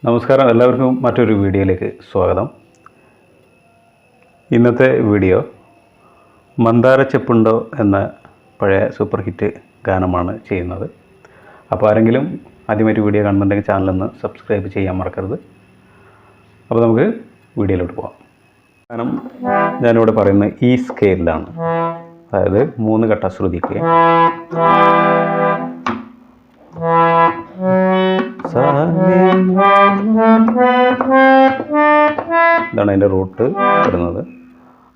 നമസ്കാരം, എല്ലാവർക്കും മറ്റൊരു വീഡിയോയിലേക്ക് സ്വാഗതം. ഇന്നത്തെ വീഡിയോ മന്ദാര ചെപ്പുണ്ടോ എന്ന പഴയ സൂപ്പർ ഹിറ്റ് ഗാനമാണ് ചെയ്യുന്നത്. അപ്പോൾ ആരെങ്കിലും ആദ്യമായിട്ട് വീഡിയോ കാണുന്നുണ്ടെങ്കിൽ ചാനലൊന്ന് സബ്സ്ക്രൈബ് ചെയ്യാൻ മറക്കരുത്. അപ്പോൾ നമുക്ക് വീഡിയോയിലോട്ട് പോകാം. ഗാനം ഞാനിവിടെ പറയുന്നത് ഈ സ്കെയിലാണ്, അതായത് 3 ഘട്ട ശ്രുതിക്ക്. ഇതാണ് അതിൻ്റെ റൂട്ട് വരുന്നത്.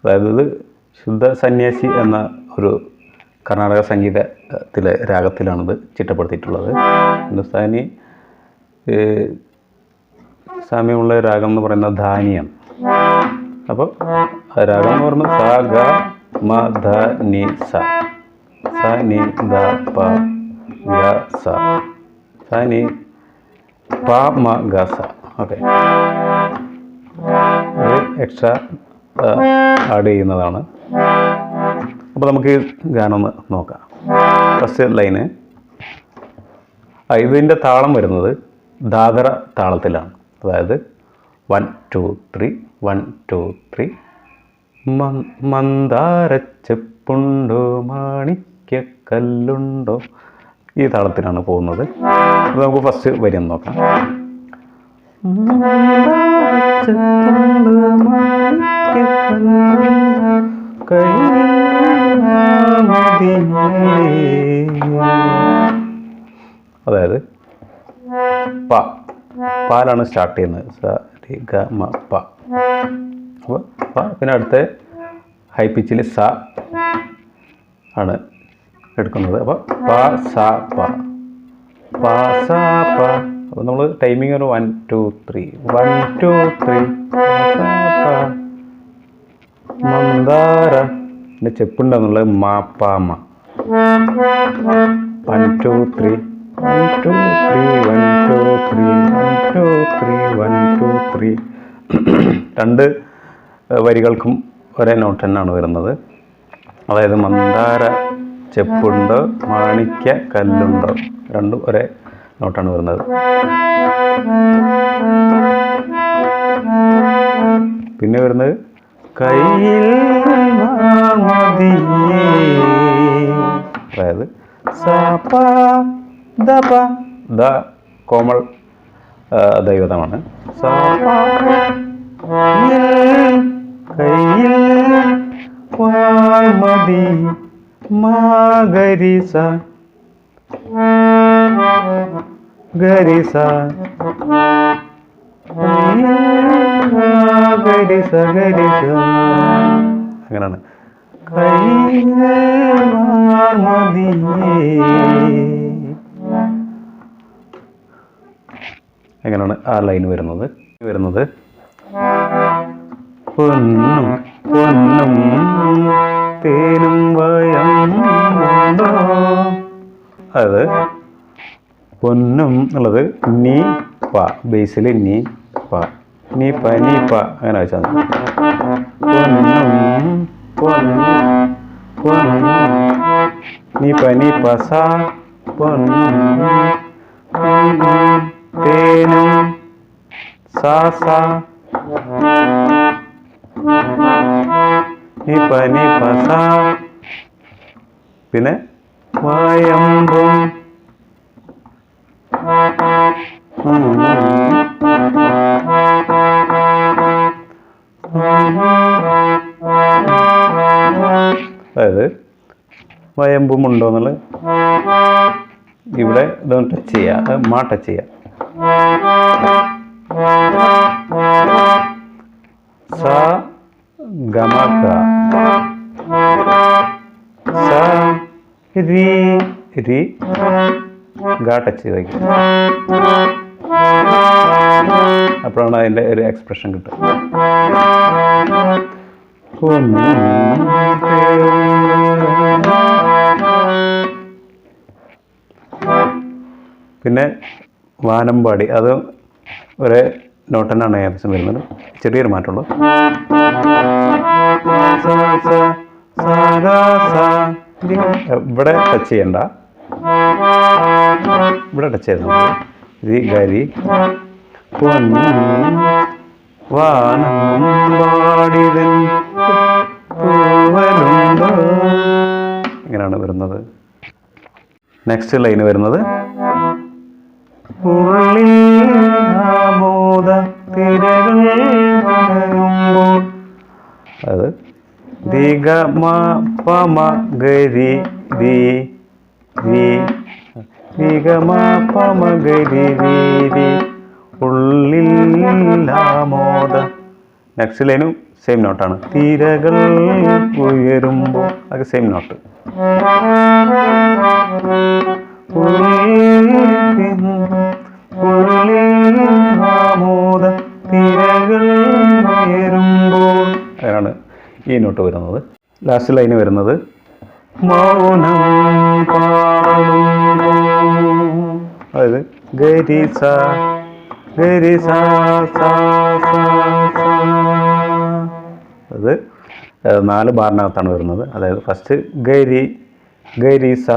അതായത് ഇത് ശുദ്ധ സന്യാസി എന്ന ഒരു കർണാടക സംഗീതത്തിലെ രാഗത്തിലാണിത് ചിട്ടപ്പെടുത്തിയിട്ടുള്ളത്. ഹിന്ദുസ്ഥാനി സാമ്യമുള്ള രാഗം എന്ന് പറയുന്നത് ധാനിയാണ്. അപ്പോൾ രാഗം എന്ന് പറയുന്നത് സ ഗ മ ധ നി സ, സ നി ദ പ ഗ സ, സ നി പ മ ഗ സ. ഓക്കെ, ഇത് എക്സ്ട്രാ ആഡ് ചെയ്യുന്നതാണ്. അപ്പോൾ നമുക്ക് ഗാനം ഒന്ന് നോക്കാം. ഫസ്റ്റ് ലൈന്, ഇതിൻ്റെ താളം വരുന്നത് ദാദര താളത്തിലാണ്. അതായത് 1 2 3 1 2 3. മന്ദാരച്ചെപ്പുണ്ടോ മാണിക്യക്കല്ലുണ്ടോ, ഈ താളത്തിലാണ് പോകുന്നത്. അത് നമുക്ക് ഫസ്റ്റ് വരി ഒന്ന് നോക്കാം. അതായത് പാലാണ് സ്റ്റാർട്ട് ചെയ്യുന്നത്. സ രി ഗ മ പ. അപ്പോൾ പിന്നെ അടുത്ത ഹൈ പിച്ചിൽ സ ആണ് എടുക്കുന്നത്. അപ്പോൾ പ സ പ, പ സ പ. അപ്പോൾ നമ്മൾ ടൈമിങ് ഒരു 1 2 3 1 2 3 മന്ദാര. പിന്നെ ചെപ്പുണ്ടെന്നുള്ളത് മ പ മ. 1 2 3 1 2 3 1 2 3 1 2 3 1 2 3. 2 വരികൾക്കും ഒരേ നോട്ട് തന്നെയാണ് വരുന്നത്. അതായത് മന്ദാര ചെപ്പുണ്ടോ മാണിക്യ കല്ലുണ്ടോ, രണ്ടും ഒരേ നോട്ടാണ് വരുന്നത്. പിന്നെ വരുന്നത് കയ്യിൽ, അതായത് സ പ ദ പ. ദ കോമൾ ദൈവതമാണ്. സ പ കയ്യിൽ മതി ഗരിസ ഗരിസ ഗരിസ ഗരിസ. അങ്ങനെയാണ്. അങ്ങനെയാണ് ആ ലൈൻ വരുന്നത്. പൊന്നും പൊന്നും തേനും വയമുണ്ടോ. അത് പൊന്നും എന്നുള്ളത് നീ പ, ബേസിൽ നീ പ, നീ പ നീ പ, അങ്ങനെ വെച്ചാൽ മതി. പൊന്നും പൊന്നും പൊന്നും നീ പ നീ പ സ, പൊന്നും തേനും സ സ, നീ പ നീ പ സ. പിന്നെ വയമ്പും അതായത് വയമ്പും ഉണ്ടോ എന്നുള്ളത് ഇവിടെ ഇതൊന്ന് ടച്ച് ചെയ്യുക, മാ ടച്ച് ചെയ്യുക. സ ഗമ ഗ, സ രി രി ഗ ടച്ച് ചെയ്ത് വയ്ക്കുക. അപ്പോഴാണ് അതിൻ്റെ ഒരു എക്സ്പ്രഷൻ കിട്ടുക. പിന്നെ വാനമ്പാടി, അത് ഒരേ നോട്ട് തന്നെയാണ് ഏകദേശം വരുന്നത്. ചെറിയൊരു മാറ്റമുള്ളൂ. ഇവിടെ ടച്ച് ചെയ്യണ്ട, ഇവിടെ ടച്ച് ചെയ്താൽ മതി. രി ഗരി വാനം പാടിതൻ പൂവലുണ്ടോ. ഇങ്ങനെയാണ് വരുന്നത്. നെക്സ്റ്റ് ലൈന് വരുന്നത് ഉള്ളിൽ ആമോദ തിരകൾ ഉണരുമ്പോൾ. അത് ദിഗ മ പമ ഗരി രി രി ദിഗ മ പമ ഗരി രി രി ഉള്ളിൽ ആമോദ. നെക്സ്റ്റ് ലൈനും സെയിം നോട്ടാണ്. തിരകൾ ഉയരുമ്പോൾ അത് സെയിം നോട്ട്. ആമോദ തിരകൾ ഉയരുമ്പോൾ അങ്ങനെയാണ് ഈ നോട്ട് വരുന്നത്. ലാസ്റ്റ് ലൈന് വരുന്നത് മൗനം പാടുമ്പോൾ. അതായത് ഗരി സ ഗരി സ സ സ സ. അത് 4 ബാറിനകത്താണ് വരുന്നത്. അതായത് ഫസ്റ്റ് ഗരി ഗരി സ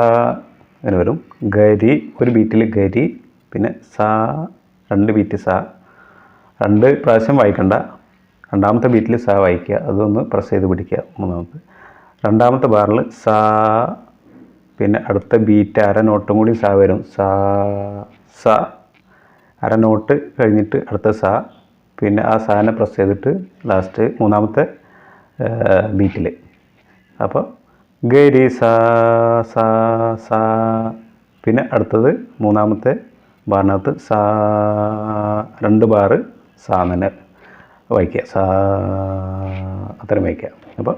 അങ്ങനെ വരും. ഗരി ഒരു ബീറ്റിൽ ഗരി, പിന്നെ സ 2 ബീറ്റ് സ. 2 പ്രാവശ്യം വായിക്കണ്ട. 2ാമത്തെ ബീറ്റിൽ സ വായിക്കുക, അതൊന്ന് പ്രസ് ചെയ്ത് പിടിക്കുക. 3ാമത്തെ 2ാമത്തെ ബാറിൽ സ, പിന്നെ അടുത്ത ബീറ്റ് അര നോട്ടും കൂടി സ വരും. സ സ അര നോട്ട് കഴിഞ്ഞിട്ട് അടുത്ത സ, പിന്നെ ആ സാനെ പ്രസ് ചെയ്തിട്ട് ലാസ്റ്റ് 3ാമത്തെ ബീറ്റിൽ. അപ്പോൾ ഗരി സ സ സ. പിന്നെ അടുത്തത് 3ാമത്തെ ബാറിനകത്ത് സ 2 ബാറ് സ തന്നെ വായിക്കുക. സ അത്രയും വായിക്കുക. അപ്പോൾ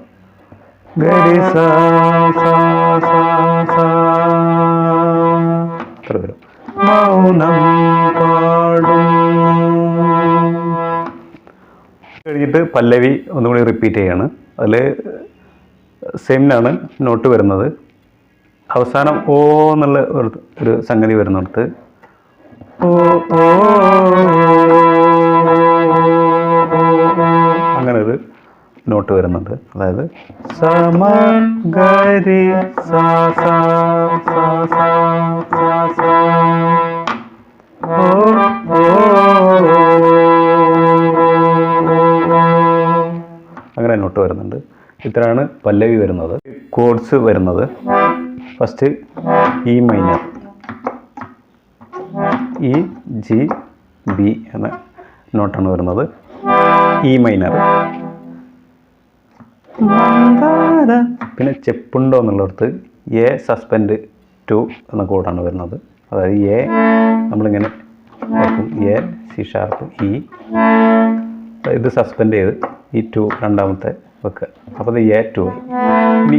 ഗരി സ സ സ സ അത്ര വരും. മൗനം പാടും. കഴിഞ്ഞിട്ട് പല്ലവി ഒന്നുകൂടി റിപ്പീറ്റ് ചെയ്യാണ്. അതിൽ സെയിമിനാണ് നോട്ട് വരുന്നത്. അവസാനം ഓ എന്നുള്ള ഒരു സംഗതി വരുന്നിടത്ത് ഓ ഓ അങ്ങനെ ഒരു നോട്ട് വരുന്നുണ്ട്. അതായത് സമ ഗരി സ സ സ സ സ സ ഓ ഓ അങ്ങനെ നോട്ട് വരുന്നുണ്ട്. ഇത്രയാണ് പല്ലവി വരുന്നത്. കോഡ്സ് വരുന്നത് first E minor, E G B എന്ന നോട്ടാണ് വരുന്നത്. ഇ മൈനർ, പിന്നെ ചെപ്പുണ്ടോ എന്നുള്ളിടത്ത് എ സസ്പെൻഡ് 2 എന്ന കോഡാണ് വരുന്നത്. അതായത് എ നമ്മളിങ്ങനെ വെക്കും, എ സി ഷാർപ്പ് ഇ, ഇത് സസ്പെൻഡ് ചെയ്ത് ഈ 2 രണ്ടാമത്തെ വെക്കുക. അപ്പോൾ ഇത് എ 2 ആയി. ഇനി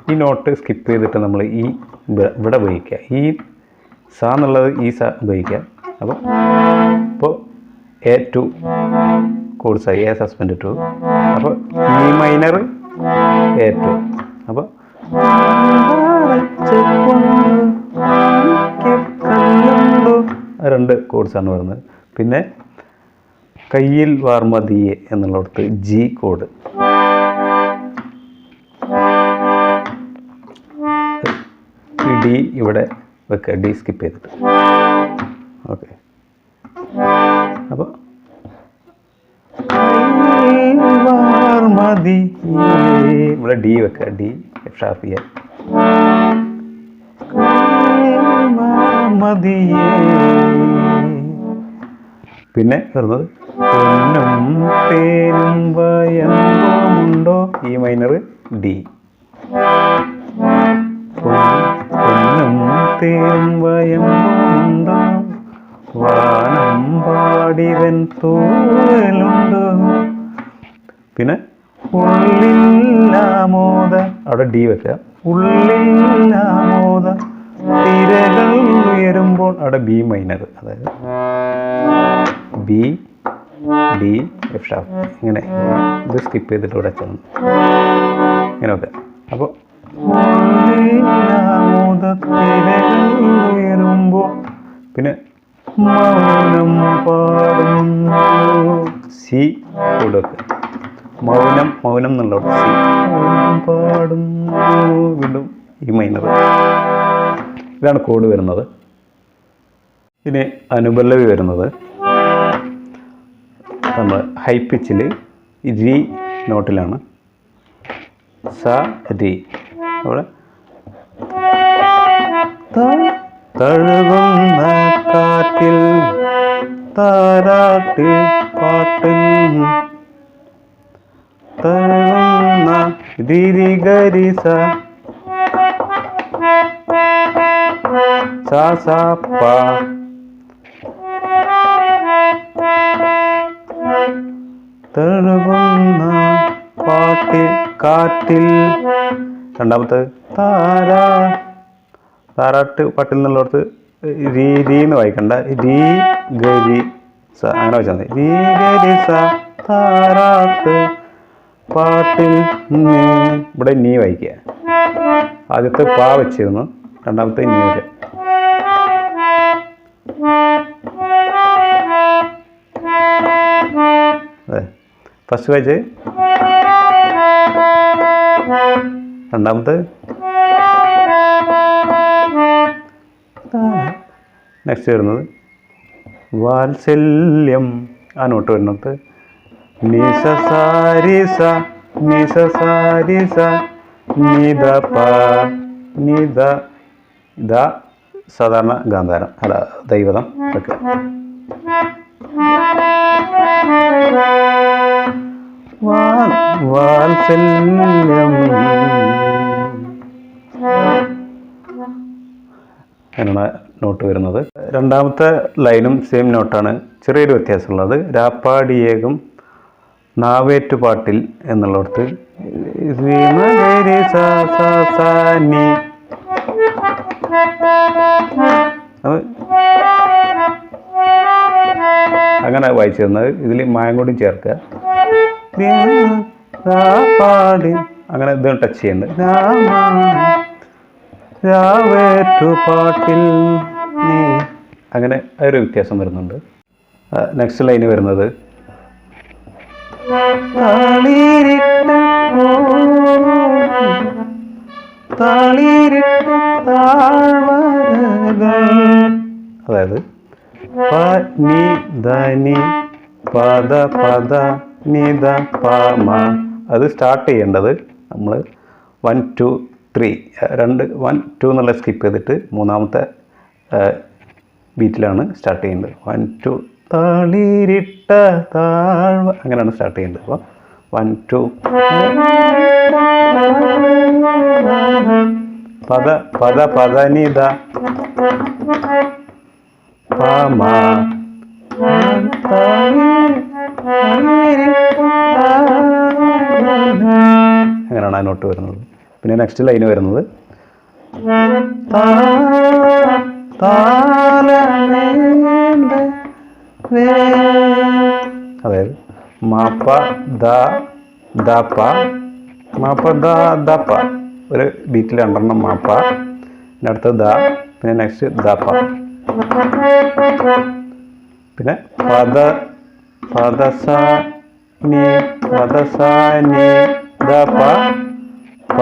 ഈ നോട്ട് സ്കിപ്പ് ചെയ്തിട്ട് നമ്മൾ ഈ ഇവിടെ ഉപയോഗിക്കുക. ഈ സ എന്നുള്ളത് ഈ സ ഉപയോഗിക്കുക. അപ്പോൾ A2 കോഴ്സായി, എ സസ്പെൻഡ് 2. അപ്പോൾ ഇ മൈനർ A2. അപ്പോൾ 2 കോഡ്സാണ് വരുന്നത്. പിന്നെ കയ്യിൽ വാർമതിയെ എന്നുള്ളിടത്ത് ജി കോഡ്. ഡി ഇവിടെ വെക്കുക, ഡി സ്കിപ്പ് ചെയ്തിട്ട്. ഓക്കെ, അപ്പോൾ ഇവിടെ ഡി വെക്കുക, ഡി എഫ് ഷാർപ്പ് ചെയ്യാൻ. പിന്നെ വരുന്നത് പൊന്നും തേനും വയമ്പുണ്ടോ, ഇ മൈനർ ഡി. പൊന്നും തേനും വയമ്പുണ്ടോ, വാനം പാടിവൻ തൂവലുണ്ടോ. പിന്നെ ഉള്ളില്ലാമോദ, അവിടെ ഡി വെക്കുക. ഉള്ളില്ലാമോദ തിരകൾ ഉയരുമ്പോൾ, അവിടെ ബി മൈനർ, അതായത് ബി ഡി എഫ് ഷാർപ്പ്. ഇങ്ങനെ ഇത് സ്കിപ്പ് ചെയ്തിട്ട് ഇവിടെ വെച്ചാൽ ഇങ്ങനെ വെക്കുക. അപ്പോൾ ഉയരുമ്പോൾ, പിന്നെ മൗനം പാടും, സി കൂടെ വെക്കുക. മൗനം മൗനം എന്നുള്ള സി, മൗനം പാടും, വീണ്ടും ഈ മൈനർ. ഇതാണ് കോഡ് വരുന്നത്. ഇനി അനുപല്ലവി വരുന്നത് നമ്മൾ ഹൈ പിച്ചിൽ രി നോട്ടിലാണ്. സ രി. അവിടെ തഴുകുന്ന കാറ്റിൽ താരാട്ട് പാട്ടിൽ തഴുകുന്ന രി ഗരി സ സ പ തഴുകുന്ന പാട്ടിൽ കാറ്റിൽ. രണ്ടാമത്തെ താരാട്ട് പാട്ടിൽ നിന്നുള്ളടത്ത് രീന്ന് വായിക്കണ്ട. രീ ഗരി സ അങ്ങനെ വായിച്ചാൽ മതി. രീ ഗരി സ താരാട്ട് പാട്ടിൽ ഇവിടെ നീ വായിക്കുക. ആദ്യത്തെ പാ വെച്ചിരുന്നു, രണ്ടാമത്തെ നീ വരെ. അതെ, ഫസ്റ്റ് വായിച്ച് രണ്ടാമത്തെ. നെക്സ്റ്റ് വരുന്നത് വാത്സല്യം. ആ നോട്ട് വരുന്നത് നിസ സാരി സ നിസ സാരി സ നിദ പ നിദ. ദ സാധാരണ ഗാന്ധാരം, അല്ല ദൈവതം ഒക്കെ. വാത്സല്യം എന്നാണ് നോട്ട് വരുന്നത്. രണ്ടാമത്തെ ലൈനും സെയിം നോട്ടാണ്, ചെറിയൊരു വ്യത്യാസമുള്ളത്. രാപ്പാടിയേകം നാവേറ്റുപാട്ടിൽ എന്നുള്ളിടത്ത് അങ്ങനെ വായിച്ചു തന്നത്. ഇതിൽ മായം കൂടി ചേർക്കുക. അങ്ങനെ ഇത് ടച്ച് ചെയ്യുന്നുണ്ട്. രാവേറ്റുപാട്ടിൽ നീ, അങ്ങനെ ഒരു വ്യത്യാസം വരുന്നുണ്ട്. നെക്സ്റ്റ് ലൈന് വരുന്നത് അതായത് പ നി ധ നി പദ പദ നി ധ പ മ. അത് സ്റ്റാർട്ട് ചെയ്യേണ്ടത് നമ്മൾ 1 2 3 2 1 2 എന്നുള്ള സ്കിപ്പ് ചെയ്തിട്ട് മൂന്നാമത്തെ ബീറ്റിലാണ് സ്റ്റാർട്ട് ചെയ്യേണ്ടത്. 1 2 താളിരിട്ട താഴ്വ അങ്ങനെയാണ് സ്റ്റാർട്ട് ചെയ്യേണ്ടത്. അപ്പോൾ 1 2 പദ പദ പദ നി ധ പ മ. അങ്ങനെയാണ് ആ നോട്ട് വരുന്നത്. പിന്നെ നെക്സ്റ്റ് ലൈന് വരുന്നത് അതായത് മാപ്പ ദ ദ പ മാപ്പ ദ ദ പ. ഒരു ബീറ്റിൽ രണ്ടെണ്ണം മാപ്പ, പിന്നെ അടുത്തത് ദ, പിന്നെ നെക്സ്റ്റ് ദ പ. പിന്നെ പദ പദ സ നി പദ സ നി ദ പ പ.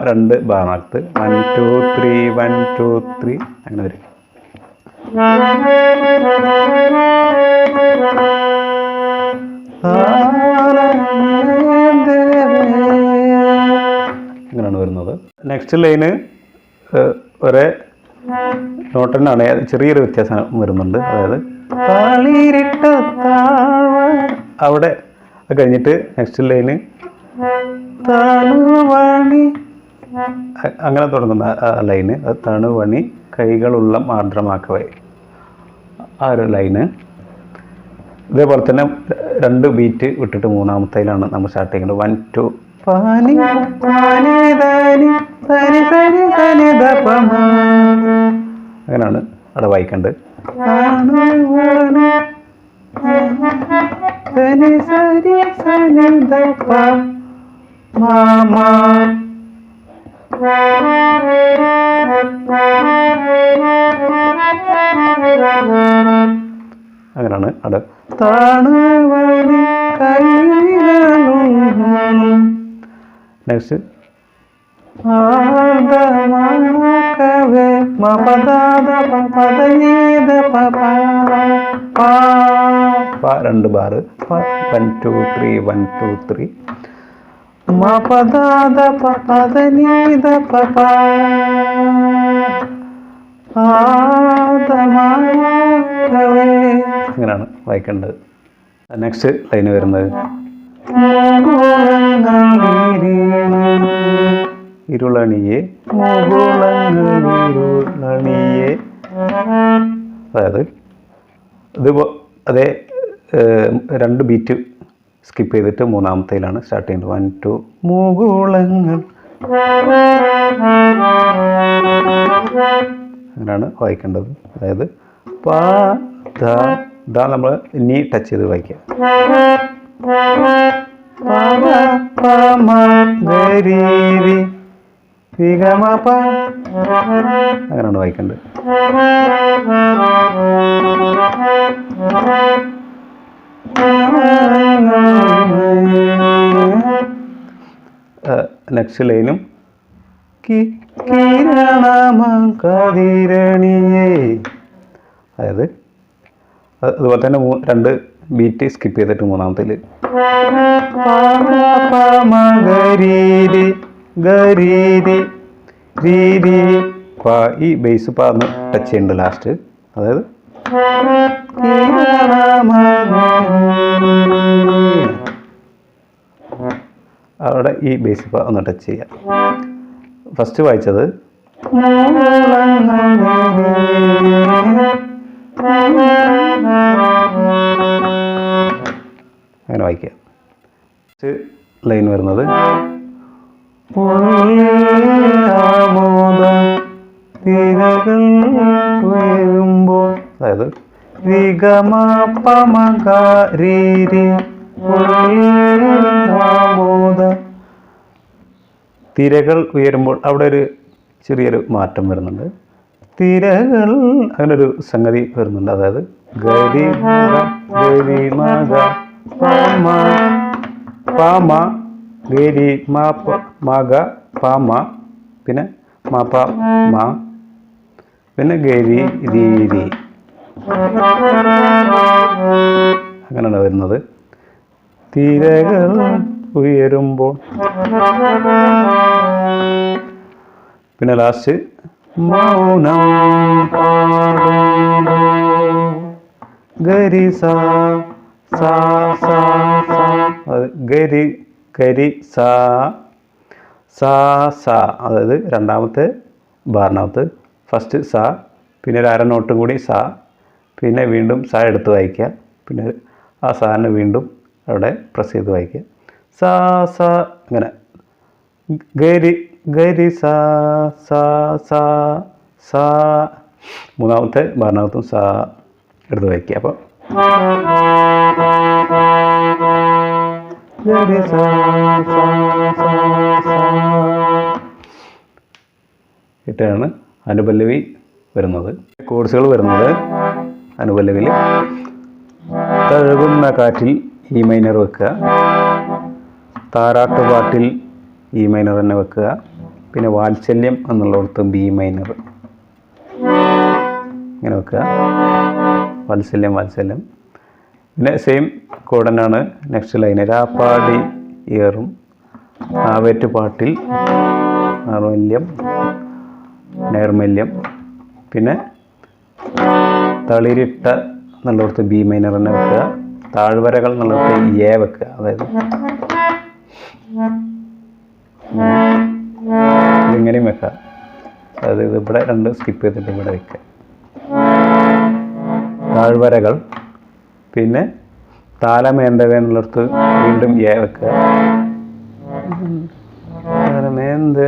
രണ്ട് ബാണത്ത് 1 2 3 1 2 3 അങ്ങനെ വരും. അങ്ങനെയാണ് വരുന്നത്. നെക്സ്റ്റ് ലൈന് ഒരേ നോട്ട് തന്നെയാണ്, ചെറിയൊരു വ്യത്യാസം വരുന്നുണ്ട്. അതായത് അവിടെ കഴിഞ്ഞിട്ട് നെക്സ്റ്റ് ലൈന് അങ്ങനെ തുടങ്ങുന്ന ലൈന് തണുവണി കൈകളുള്ള ആർദ്രമാക്കവേ. ആ ഒരു ലൈന് ഇതേപോലെ തന്നെ രണ്ട് ബീറ്റ് വിട്ടിട്ട് മൂന്നാമത്തേലാണ് നമ്മൾ സ്റ്റാർട്ട് ചെയ്യുന്നത്. 1 2 അങ്ങനെയാണ് അവിടെ വായിക്കേണ്ടത്. അങ്ങനെയാണ് അവിടെ നെക്സ്റ്റ് പ 2 ബാർ 1 2 3 1 2 3 മ പദ ദ പ പദ നീ ദ പ പ അങ്ങനെയാണ് വായിക്കേണ്ടത്. നെക്സ്റ്റ് ലൈന് വരുന്നത് ഇരുളണിയെ ഇരുളണിയെ. അതായത് ഇത് അതേ 2 ബീറ്റ് സ്കിപ്പ് ചെയ്തിട്ട് മൂന്നാമത്തേലാണ് സ്റ്റാർട്ട് ചെയ്യുന്നത്. 1 2 മുകുളങ്ങൾ അങ്ങനെയാണ് വായിക്കേണ്ടത്. അതായത് പ ദ നമ്മൾ നീ ടച്ച് ചെയ്ത് വായിക്കുക. അങ്ങനെയാണ് വായിക്കേണ്ടത്. നെക്സ്റ്റ് ലൈനും അതായത് അതുപോലെ തന്നെ 2 ബീറ്റ് സ്കിപ്പ് ചെയ്തിട്ട് മൂന്നാമത്തിൽ ഈ ബേസ് ഒന്ന് ടച്ച് ചെയ്യുന്നുണ്ട് ലാസ്റ്റ്. അതായത് അവിടെ ഈ ബേസ് ഒന്ന് ടച്ച് ചെയ്യാം. ഫസ്റ്റ് വായിച്ചത് അങ്ങനെ വായിക്കുക. ഫസ്റ്റ് ലൈൻ വരുന്നത് അതായത് തിരകൾ ഉയരുമ്പോൾ അവിടെ ഒരു ചെറിയൊരു മാറ്റം വരുന്നുണ്ട്. തിരകൾ അങ്ങനൊരു സംഗതി വരുന്നുണ്ട്. അതായത് ഗരി ഗരി മഗ പമ പമ ഗരി മഗ പമ പിന്നെ മപ മ പിന്നെ ഗരി രീരി അങ്ങനെയാണ് വരുന്നത്. തിരകൾ ഉയരുമ്പോൾ പിന്നെ ലാസ്റ്റ് മൗനം ഗരി സാ സാ സാ ഗരി ഗരി സാ സാ സാ. അതായത് രണ്ടാമത്തെ ബാറിനകത്ത് ഫസ്റ്റ് സാ പിന്നെ ഒരു 1/2 നോട്ടും കൂടി സാ പിന്നെ വീണ്ടും സാ എടുത്ത് വായിക്കുക. പിന്നെ ആ സാറിന് വീണ്ടും അവിടെ പ്രസ് ചെയ്ത് വായിക്കുക. സാ സാ അങ്ങനെ ഗരി ഗരി സാ സാ സാ സാ. മൂന്നാമത്തെ ബാറിനകത്തും സാ എടുത്ത് വായിക്കുക. അപ്പോൾ ഗരി സാ സാ സാ സാ ഇട്ടാണ് അനുപല്ലവി വരുന്നത്. കോഴ്സുകൾ വരുന്നത് അനുപല്ലവിയിൽ തഴുകുന്ന കാറ്റിൽ ഇ മൈനർ വെക്കുക, താരാട്ടുപാട്ടിൽ ഇ മൈനർ തന്നെ വെക്കുക, പിന്നെ വാത്സല്യം എന്നുള്ളിടത്ത് ബി മൈനർ ഇങ്ങനെ വെക്കുക. വാത്സല്യം വാത്സല്യം. പിന്നെ സെയിം കോഡ് തന്നെയാണ് നെക്സ്റ്റ് ലൈന്. രാപ്പാടി ഏറും ആവേറ്റുപാട്ടിൽ നൈർമല്യം നൈർമല്യം. പിന്നെ തളിരിട്ട എന്നുള്ളിടത്ത് ബി മൈനർ തന്നെ വെക്കുക. താഴ്വരകൾ എന്നുള്ളിടത്ത് എ വെക്കുക. അതായത് ഇതിങ്ങനെയും വെക്കുക. അതായത് ഇത് ഇവിടെ 2 സ്കിപ്പ് ചെയ്തിട്ട് ഇവിടെ വെക്കുക. താഴ്വരകൾ പിന്നെ താലമേന്തവ എന്നുള്ളിടത്ത് വീണ്ടും എ വെക്കുക. താലമേന്ത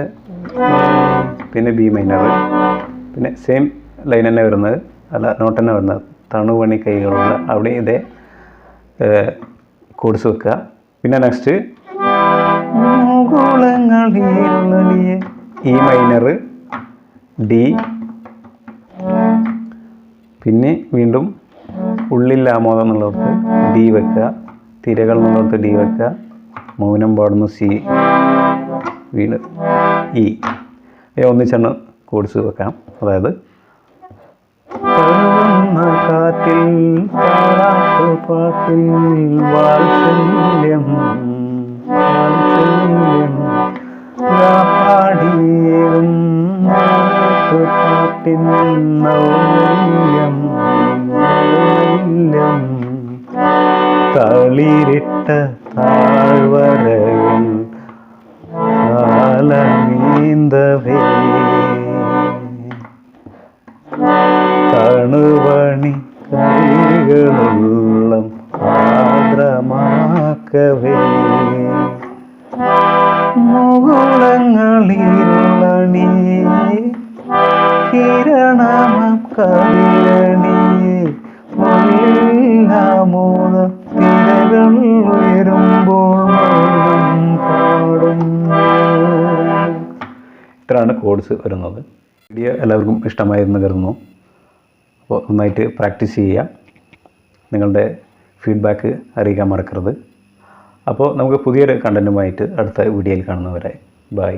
പിന്നെ ബി മൈനർ. പിന്നെ സെയിം ലൈൻ തന്നെ വരുന്നത്, അല്ല നോട്ട് തന്നെ വരുന്നത്. തണുപണി കൈകളുള്ള അവിടെ ഇതേ കോഴ്സ് വെക്കുക. പിന്നെ നെക്സ്റ്റ് ഇ മൈനർ ഡി പിന്നെ വീണ്ടും ഉള്ളിൽ ആമോദം എന്നുള്ളവർക്ക് ഡി വെക്കുക. തിരകൾ എന്നുള്ളവർക്ക് ഡി വെക്കുക. മൗനം പാടുന്നു സി വീണ്ടും ഇ. ഒന്നിച്ചെണ്ണം കോഴ്സ് വെക്കാം. അതായത് കാറ്റിൽ പാട്ടിൽ വാത്സല്യം വാത്സല്യം പാടിയേറും പാട്ടിൻ നൗല്യം നൗല്യം തളിരിട്ട താഴ്വരകൾ കാലമീന്തവേ തണുവണി കൈകളുള്ളം ആർദ്രമാക്കവേ മുകുളങ്ങളിലണിയേ കിരണമാം കതിരണിയേ ഉള്ളിലാമോദ തിരകൾ ഉയരുമ്പോൾ മൗനം പാടുന്നു. ഇത്രയാണ് കോഡ്സ് വരുന്നത്. വീഡിയോ എല്ലാവർക്കും ഇഷ്ടമായിരുന്നു കരുതുന്നു. അപ്പോൾ നന്നായിട്ട് പ്രാക്ടീസ് ചെയ്യുക. നിങ്ങളുടെ ഫീഡ്ബാക്ക് അറിയിക്കാൻ മറക്കരുത്. അപ്പോൾ നമുക്ക് പുതിയൊരു കണ്ടൻറ്റുമായിട്ട് അടുത്ത വീഡിയോയിൽ കാണുന്നവരെ ബൈ.